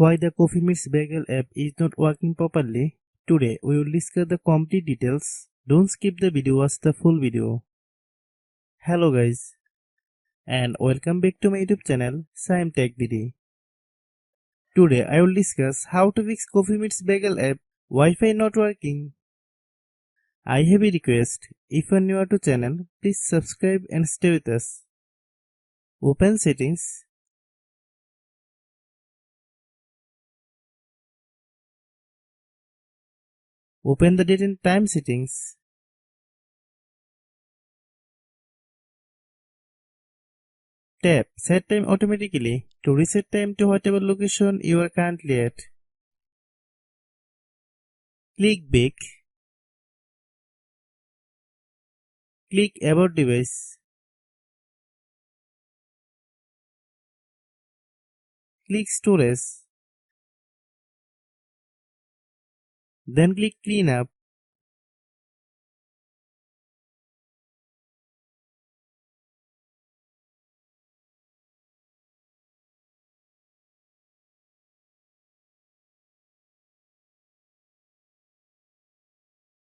why the Coffee Meets Bagel app is not working properly. Today we will discuss the complete details. Don't skip the video, watch the full video. Hello guys and welcome back to my YouTube channel Shaem Tech BD. Today I will discuss how to fix Coffee Meets Bagel app Wi-Fi not working. I have a request. If you are new to channel, please subscribe and stay with us. Open settings. Open the date and time settings. Tap Set Time automatically to reset time to whatever location you are currently at. Click Back. Click About Device. Click Storage. Then click Clean Up.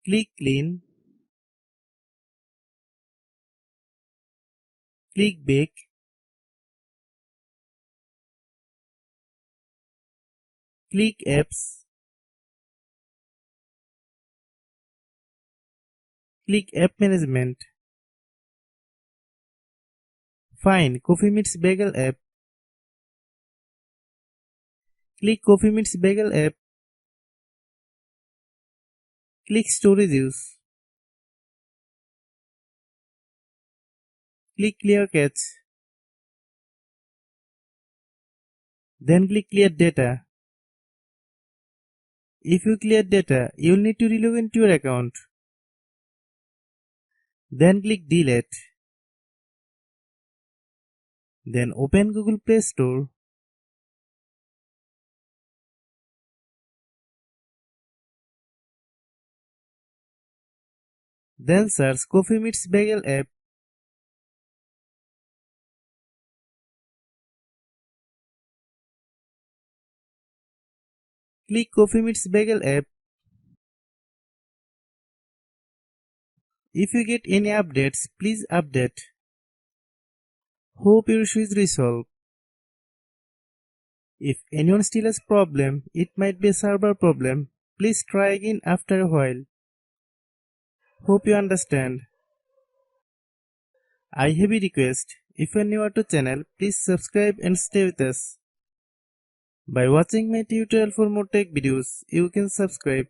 Click Clean. Click Back. Click Apps. Click App Management. Find Coffee Meets Bagel app. Click Coffee Meets Bagel app. Click Storage Use. Click Clear Cache. Then click Clear Data. If you clear data, you will need to relog into your account. Then click Delete. Then open Google Play Store. Then search Coffee Meets Bagel app. Click Coffee Meets Bagel app. If you get any updates, please update. Hope your issue is resolved. If anyone still has problem, it might be a server problem. Please try again after a while. Hope you understand. I have a request. If you are new to channel, please subscribe and stay with us. By watching my tutorial for more tech videos, you can subscribe.